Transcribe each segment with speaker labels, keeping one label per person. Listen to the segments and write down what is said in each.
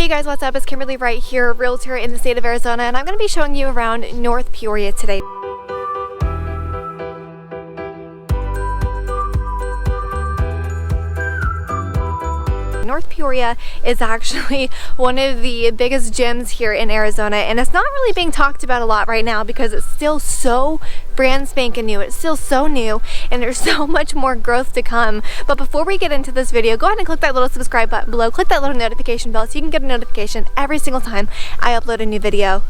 Speaker 1: Hey guys, what's up? It's Kimberly Wright here, realtor in the state of Arizona, and I'm going to be showing you around North Peoria today. North Peoria is actually one of the biggest gyms here in Arizona, and it's not really being talked about a lot right now because it's still so brand spanking new. It's still so new and there's so much more growth to come. But before we get into this video, go ahead and click that little subscribe button below, click that little notification bell so you can get a notification every single time I upload a new video.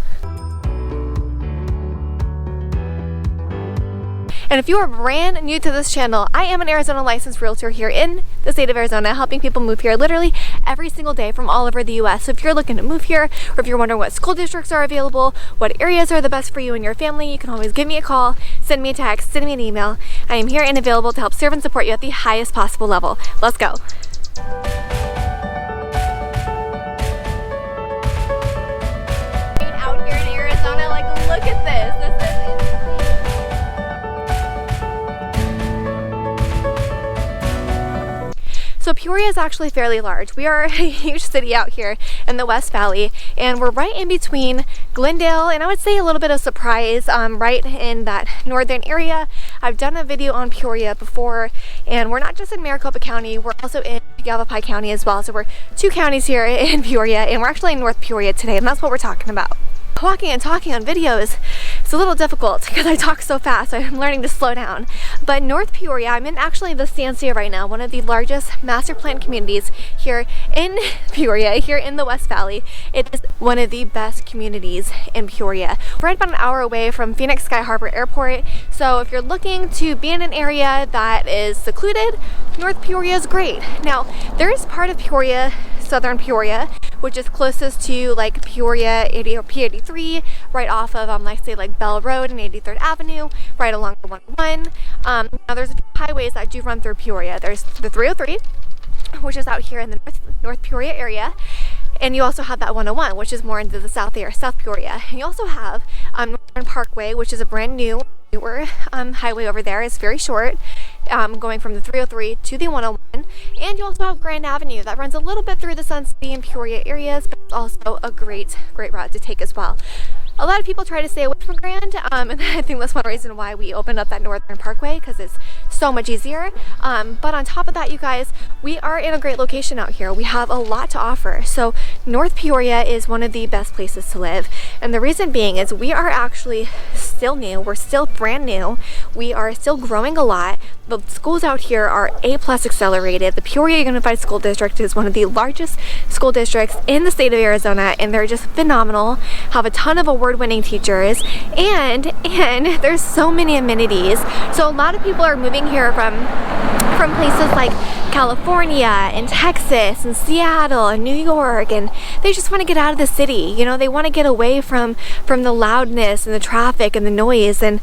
Speaker 1: And if you are brand new to this channel, I am an Arizona licensed realtor here in the state of Arizona, helping people move here literally every single day from all over the US. So if you're looking to move here, or if you're wondering what school districts are available, what areas are the best for you and your family, you can always give me a call, send me a text, send me an email. I am here and available to help serve and support you at the highest possible level. Let's go. Out here in Arizona, like look at this. This is insane. So Peoria is actually fairly large. We are a huge city out here in the West Valley, and we're right in between Glendale and I would say a little bit of Surprise, right in that northern area. I've done a video on Peoria before, and we're not just in Maricopa County, we're also in Yavapai County as well. So we're two counties here in Peoria, and we're actually in North Peoria today, and that's what we're talking about. Walking and talking on video is a little difficult because I talk so fast, so I'm learning to slow down. But North Peoria, I'm in actually the Estancia right now, one of the largest master plan communities here in Peoria, here in the West Valley. It is one of the best communities in Peoria. We're right about an hour away from Phoenix Sky Harbor Airport, so if you're looking to be in an area that is secluded, North Peoria is great. Now, there is part of Peoria, southern Peoria, which is closest to like Peoria or P83, right off of like say like Bell Road and 83rd Avenue, right along the 101. Now there's a few highways that do run through Peoria. There's the 303, which is out here in the North Peoria area. And you also have that 101, which is more into the South Peoria. And you also have Northern Parkway, which is a brand newer highway over there. It's very short, going from the 303 to the 101. And you also have Grand Avenue that runs a little bit through the Sun City and Peoria areas, but it's also a great route to take as well. A lot of people try to stay away from Grand, and I think that's one reason why we opened up that Northern Parkway, because it's so much easier. But on top of that, you guys, we are in a great location out here. We have a lot to offer. So North Peoria is one of the best places to live. And the reason being is we are actually still new. We're still brand new. We are still growing a lot. The schools out here are A+ accelerated. The Peoria Unified School District is one of the largest school districts in the state of Arizona, and they're just phenomenal. Have a ton of award-winning teachers, and there's so many amenities. So a lot of people are moving here from places like California and Texas and Seattle and New York, and they just want to get out of the city. You know, they want to get away from the loudness and the traffic and the noise, and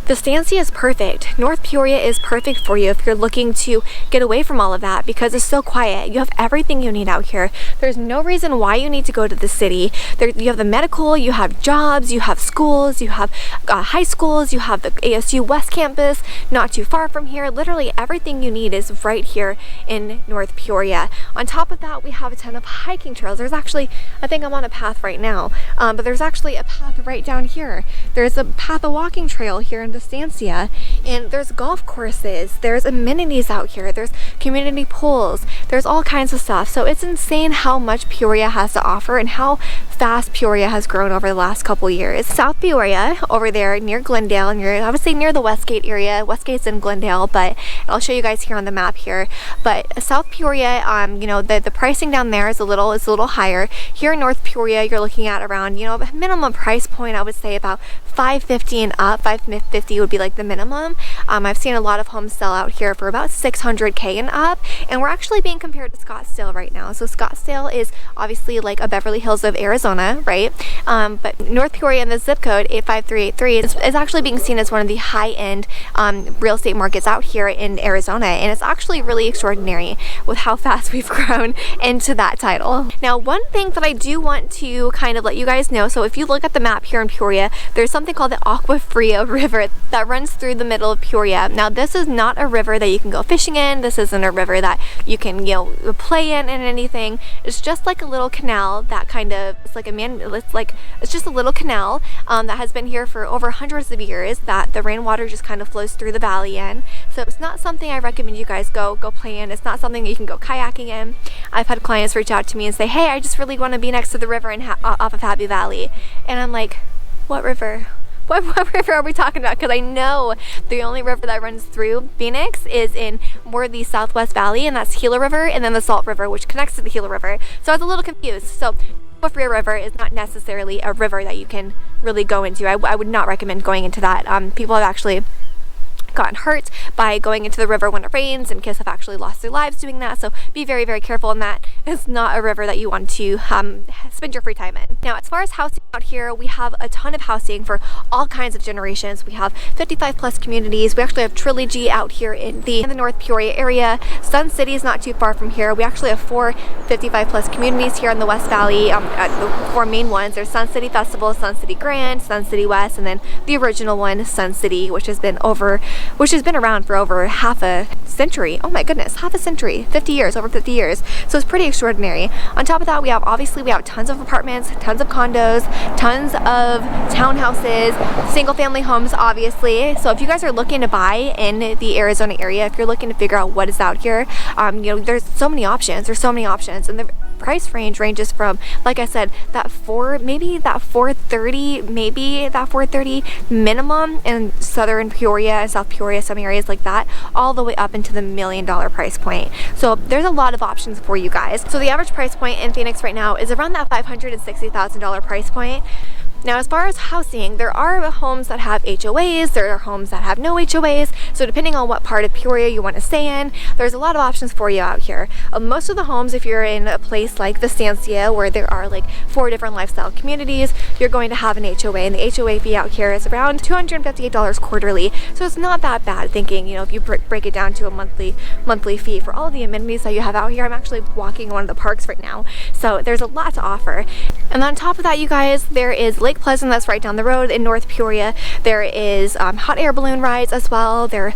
Speaker 1: the Estancia is perfect. North Peoria is perfect for you if you're looking to get away from all of that because it's so quiet. You have everything you need out here. There's no reason why you need to go to the city. You have the medical, you have jobs, you have schools, you have high schools, you have the ASU West Campus not too far from here. Literally everything you need is right here in North Peoria. On top of that, we have a ton of hiking trails. There's actually, I think I'm on a path right now, but there's actually a path right down here. There's a path, a walking trail here in Estancia, and there's golf courses, there's amenities out here, there's community pools, there's all kinds of stuff. So it's insane how much Peoria has to offer and how fast Peoria has grown over the last couple years. South Peoria over there near Glendale, I would say near the Westgate area. Westgate's in Glendale, but I'll show you guys here on the map here. But South Peoria, you know, the pricing down there is a little higher. Here in North Peoria, you're looking at around, you know, a minimum price point, I would say about $550 and up. $550 would be like the minimum. I've seen a lot of homes sell out here for about $600K and up, and we're actually being compared to Scottsdale right now. So Scottsdale is obviously like a Beverly Hills of Arizona. Arizona, right? But North Peoria and the zip code 85383 is actually being seen as one of the high-end real estate markets out here in Arizona, and it's actually really extraordinary with how fast we've grown into that title. Now, one thing that I do want to kind of let you guys know, so if you look at the map here in Peoria, there's something called the Agua Fria River that runs through the middle of Peoria. Now, this is not a river that you can go fishing in. This isn't a river that you can, you know, play in and anything. It's just like a little canal that kind of, it's just a little canal that has been here for over hundreds of years, that the rainwater just kind of flows through the valley in. So it's not something I recommend you guys go play in. It's not something you can go kayaking in. I've had clients reach out to me and say, hey, I just really want to be next to the river and off of Happy Valley. And I'm like, what river? What river are we talking about? Because I know the only river that runs through Phoenix is in more the Southwest Valley, and that's Gila River, and then the Salt River, which connects to the Gila River. So I was a little confused. So Agua Fria River is not necessarily a river that you can really go into. I would not recommend going into that. People have actually gotten hurt by going into the river when it rains, and kids have actually lost their lives doing that. So be very, very careful in that. It's not a river that you want to spend your free time in. Now, as far as housing out here, we have a ton of housing for all kinds of generations. We have 55 plus communities. We actually have Trilogy out here in the North Peoria area. Sun City is not too far from here. We actually have 4 55 plus communities here in the West Valley. The 4 main ones. There's Sun City Festival, Sun City Grand, Sun City West, and then the original one, Sun City, which has been around for over half a century. Oh my goodness, half a century, 50 years, over 50 years. So it's pretty extraordinary. On top of that, we have tons of apartments, tons of condos, tons of townhouses, single family homes, obviously. So if you guys are looking to buy in the Arizona area, if you're looking to figure out what is out here, there's so many options. And the price ranges from, like I said, that 430 minimum in southern Peoria and South Peoria, some areas like that, all the way up into the $1 million price point. So there's a lot of options for you guys. So the average price point in Phoenix right now is around that $560,000 price point. Now, as far as housing, there are homes that have HOAs, there are homes that have no HOAs, so depending on what part of Peoria you want to stay in, there's a lot of options for you out here. Most of the homes, if you're in a place like Vestancia, where there are like 4 different lifestyle communities, you're going to have an HOA, and the HOA fee out here is around $258 quarterly, so it's not that bad thinking, if you break it down to a monthly fee for all the amenities that you have out here. I'm actually walking in one of the parks right now, so there's a lot to offer. And on top of that, you guys, there is Lake Pleasant that's right down the road in North Peoria. There is hot air balloon rides as well. There's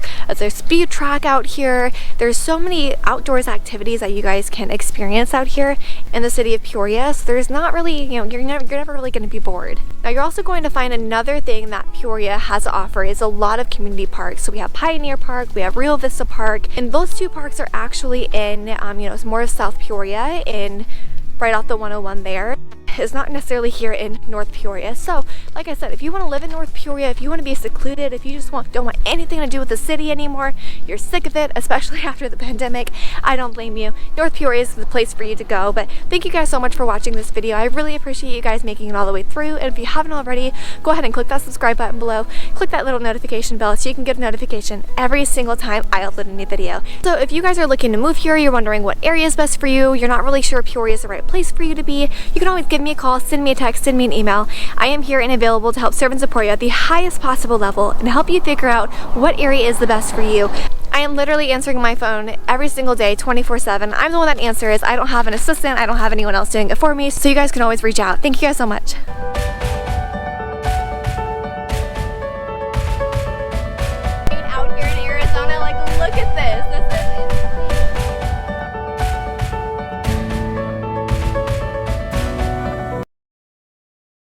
Speaker 1: speed track out here. There's so many outdoors activities that you guys can experience out here in the city of Peoria. So there's not really, you're never really going to be bored. Now, you're also going to find another thing that Peoria has to offer is a lot of community parks. So we have Pioneer Park, we have Rio Vista Park, and those 2 parks are actually in, it's more of South Peoria, right off the 101 there. Is not necessarily here in North Peoria. So like I said, if you want to live in North Peoria, if you want to be secluded, if you just don't want anything to do with the city anymore, you're sick of it, especially after the pandemic, I don't blame you. North Peoria is the place for you to go. But thank you guys so much for watching this video. I really appreciate you guys making it all the way through, and if you haven't already, go ahead and click that subscribe button below, click that little notification bell so you can get a notification every single time I upload a new video. So if you guys are looking to move here, you're wondering what area is best for you, you're not really sure Peoria is the right place for you to be, you can always give me a call, send me a text, send me an email. I am here and available to help serve and support you at the highest possible level and help you figure out what area is the best for you. I am literally answering my phone every single day, 24/7. I'm the one that answers. I don't have an assistant. I don't have anyone else doing it for me. So you guys can always reach out. Thank you guys so much.